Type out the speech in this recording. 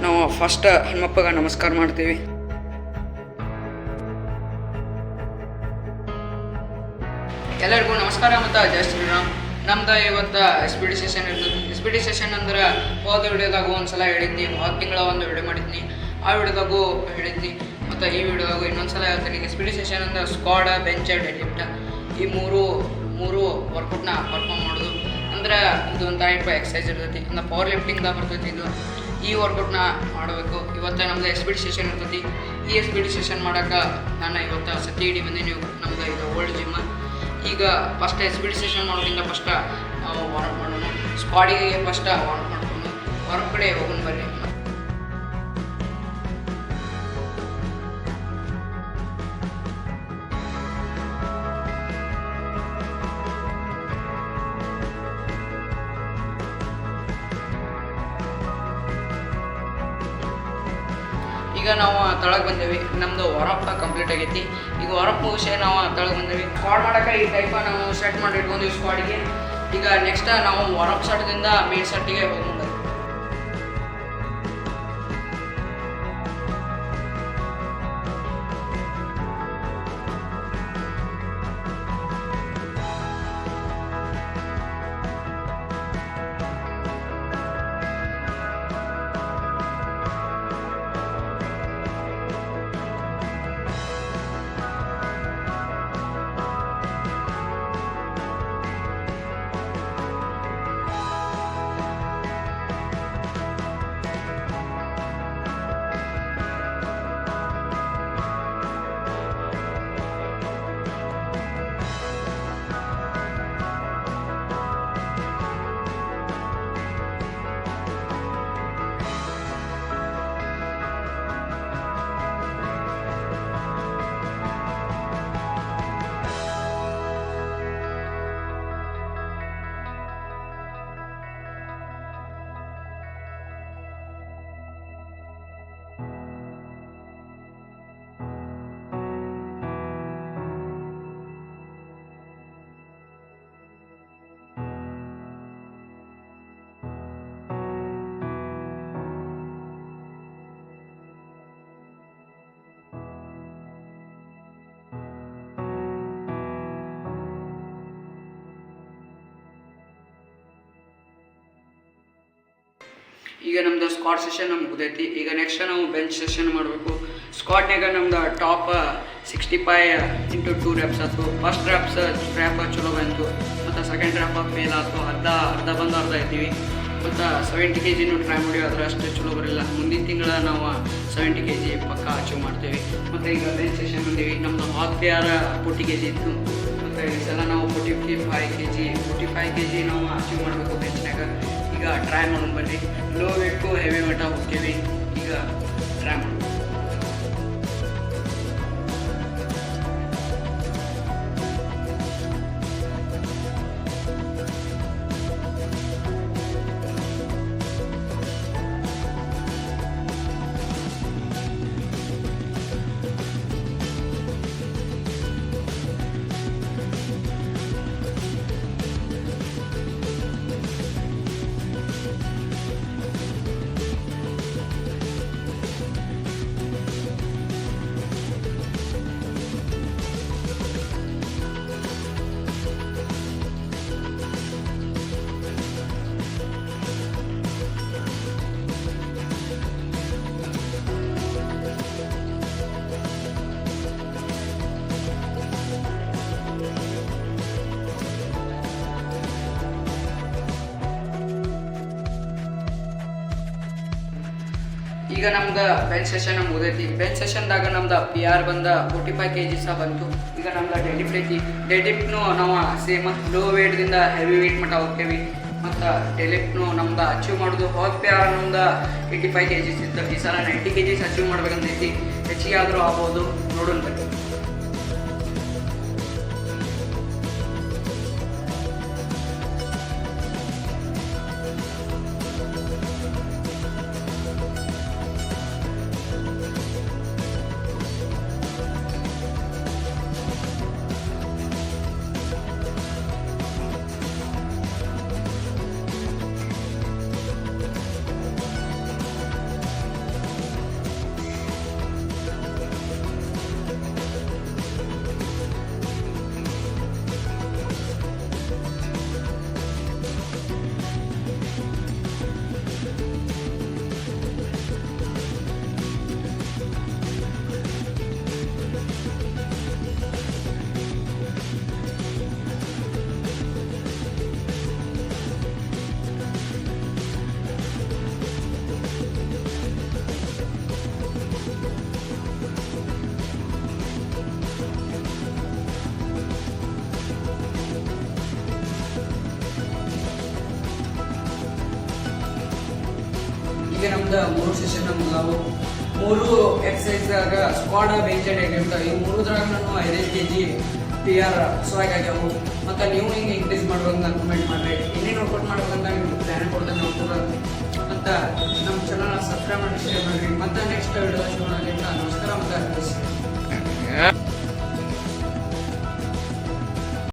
ನಾವು ಫಸ್ಟ್ ಹನುಮಪ್ಪಗೆ ನಮಸ್ಕಾರ ಮಾಡ್ತೀವಿ. ಎಲ್ಲರಿಗೂ ನಮಸ್ಕಾರ ಮತ್ತು ಜೈ ಶ್ರೀರಾಮ್. ನಮ್ದು ಇವತ್ತು SPD ಸೆಷನ್ ಇರ್ತದೆ. SPD ಸೆಷನ್ ಅಂದ್ರೆ ಹೋದ ವಿಡಿಯೋದಾಗ ಒಂದ್ಸಲ ಹೇಳಿದ್ನಿ, ಹೋದ ತಿಂಗಳ ಒಂದು ವಿಡಿಯೋ ಮಾಡಿದ್ನಿ, ಆ ವಿಡಿಯೋದಾಗೂ ಹೇಳಿದ್ನಿ ಮತ್ತು ಈ ವಿಡಿಯೋದಾಗೂ ಇನ್ನೊಂದ್ಸಲ ಹೇಳ್ತೀನಿ. SPD ಸೆಷನ್ ಅಂದ್ರೆ ಸ್ಕ್ವಾಡ್, ಬೆಂಚ್, ಡೆಡ್ಲಿಫ್ಟ್ ಈ ಮೂರು ವರ್ಕೌಟ್ನ ಪರ್ಫಾರ್ಮ್ ಮಾಡೋದು. ಅಂದ್ರೆ ಇದು ಒಂದು ಟೈಪ್ ಎಕ್ಸಸೈಸ್ ಇರ್ತೈತಿ. ಅಂದ್ರೆ ಪವರ್ ಲಿಫ್ಟಿಂಗ್ದಾಗ ಬರ್ತೈತಿ. ಇದು ಈ ವರ್ಕೌಟ್ನ ಮಾಡಬೇಕು. ಇವತ್ತು ನಮ್ದು SPD ಸೆಷನ್ ಇರ್ತೈತಿ. ಈ SPD ಸೆಷನ್ ಮಾಡೋಕೆ ನಾನು ಇವತ್ತು ಸತಿ ಬಂದೀನಿ. ನಮ್ದು ಇದು ಓಲ್ಡ್ ಜಿಮ್. ಈಗ ಫಸ್ಟ್ SPD ಸೆಷನ್ ಮಾಡೋದ್ರಿಂದ ಫಸ್ಟ್ ನಾವು ವಾರ್ಮ್ ಮಾಡೋಣ. ಸ್ಕ್ವಾಡಿಗೆ ಫಸ್ಟ್ ವಾರ್ಮ್ ಮಾಡ್ಕೊಂಡು ಹೊರಗೆ ಕಡೆ ಹೋಗೋಣ ಬರ್ರಿ. ಈಗ ನಾವು ತಳಗೆ ಬಂದೇವಿ. ನಮ್ಮದು ವಾರಪ್ ಕಂಪ್ಲೀಟ್ ಆಗೈತಿ. ಈಗ ವಾರಪ್ ಮುಗಿಸಿ ನಾವು ತಳಗೆ ಬಂದೇವಿ. ಸ್ಕ್ವಾಡ್ ಮಾಡೋಕೆ ಈ ಟೈಪ ನಾವು ಸೆಟ್ ಮಾಡಿ ಇಟ್ಕೊಂಡ್ವಿ ಸ್ಕ್ವಾಡಿಗೆ. ಈಗ ನೆಕ್ಸ್ಟ್ ನಾವು ವಾರಪ್ ಸೆಟ್ದಿಂದ ಮೇನ್ ಸೆಟ್ಟಿಗೆ ಹೋಗೋಣ. ಈಗ ನಮ್ದು ಸ್ಕ್ವಾಡ್ ಸೆಷನ್ ಮುಗ್ದೈತಿ. ಈಗ ನೆಕ್ಸ್ಟ್ ನಾವು ಬೆಂಚ್ ಸೆಷನ್ ಮಾಡಬೇಕು. ಸ್ಕ್ವಾಡ್ನಾಗ ನಮ್ದು ಟಾಪ್ 65 into 2 reps ಆಯ್ತು. ಫಸ್ಟ್ ರ್ಯಾಪ್ ಚಲೋ ಬಂತು ಮತ್ತು ಸೆಕೆಂಡ್ ರ್ಯಾಪ್ ಫೇಲ್ ಆಯ್ತು. ಅರ್ಧ ಬಂದು ಅರ್ಧ ಇದ್ದೀವಿ. ಮತ್ತು 70 kg ಟ್ರೈ ಮಾಡಿ, ಆದರೆ ಅಷ್ಟು ಚಲೋ ಬರಲಿಲ್ಲ. ಮುಂದಿನ ತಿಂಗಳ ನಾವು 70 kg ಪಕ್ಕ ಅಚೀವ್ ಮಾಡ್ತೇವೆ. ಮತ್ತು ಈಗ ಬೆಂಚ್ ಸೆಷನ್ ಬಂದೀವಿ. ನಮ್ಮದು ಹಾಕ್ತಿಯಾರ 40 kg ಇತ್ತು. ಮತ್ತು ಈ ಸಲ ನಾವು 45 kg ನಾವು ಅಚೀವ್ ಮಾಡಬೇಕು ಬೆಂಚ್ನಾಗ. ಈಗ ಟ್ರೈ ಮಾಡೋಣ ಬರ್ರಿ. Low weight to heavy weight ಹೋಗ್ತೀವಿ. ಈಗ ಟ್ರೈ ಮಾಡೋಣ. ಈಗ ನಮ್ದು ಬೆಂಚ್ ಸೆಷನ್ ಮುಗಿದೈತಿ. ಬೆಂಚ್ ಸೆಷನ್ದಾಗ ನಮ್ದು PR ಬಂದ 45 kg ಸಹ ಬಂತು. ಈಗ ನಮ್ದು ಡೆಡ್ಲಿಫ್ಟ್ ಐತಿ. ಡೆಡ್ಲಿಫ್ಟ್ನು ನಾವು ಸೇಮ್ ಲೋ ವೇಟ್ದಿಂದ ಹೆವಿ ವೇಟ್ ಮಟ್ಟ ಹೋಗ್ತೇವೆ. ಮತ್ತು ಡೆಡ್ಲಿಫ್ಟ್ನು ನಮ್ದು ಅಚೀವ್ ಮಾಡೋದು. ಹೋದ PR ನಮ್ದು 85 kg ಇತ್ತು. ಈ ಸಲ 90 kg ಅಚೀವ್ ಮಾಡ್ಬೇಕಂತೈತಿ. ಹೆಚ್ಚಿಗೆ ಆದರೂ ಆಗ್ಬೋದು, ನೋಡೋಣ ಬನ್ನಿ. ಈಗ ನಮ್ದು 3 ಸೆಷನ್ ನಮ್ದು ಮೂರು ಎಕ್ಸಸೈಸ್ದಾಗ ಸ್ಕ್ವಾಡ್ ಬೆಂಚ್ ಅಂಡ್ ಆಗಿರ್ತಾವೆ. ಈ ಮೂರದ್ರಾಗ ನಾನು 5 kg PR ಸ್ವಾಗ್ ಆಗ್ಯಾವು. ಮತ್ತು ನೀವು ಹಿಂಗೆ ಇನ್ಕ್ರೀಸ್ ಮಾಡ್ಬೇಕು ಅಂತ ಕಮೆಂಟ್ ಮಾಡಿರಿ. ಇನ್ನೇನು ವರ್ಕೌಟ್ ಮಾಡ್ಬೇಕಂತ ನಿಮ್ಗೆ ಪ್ಲ್ಯಾನ್ ಕೊಡ್ತೇನೆ ನೋಡ್ತಾರೆ. ಮತ್ತು ನಮ್ಮ ಚಾನಲ್ನ ಸಬ್ಸ್ಕ್ರೈಬ್ ಮಾಡಿ ಶೇರ್ ಮಾಡಿರಿ. ಮತ್ತು ನೆಕ್ಸ್ಟ್ ವಿಡಿಯೋ ಸಿಗೋಣ. ನಮಸ್ಕಾರ.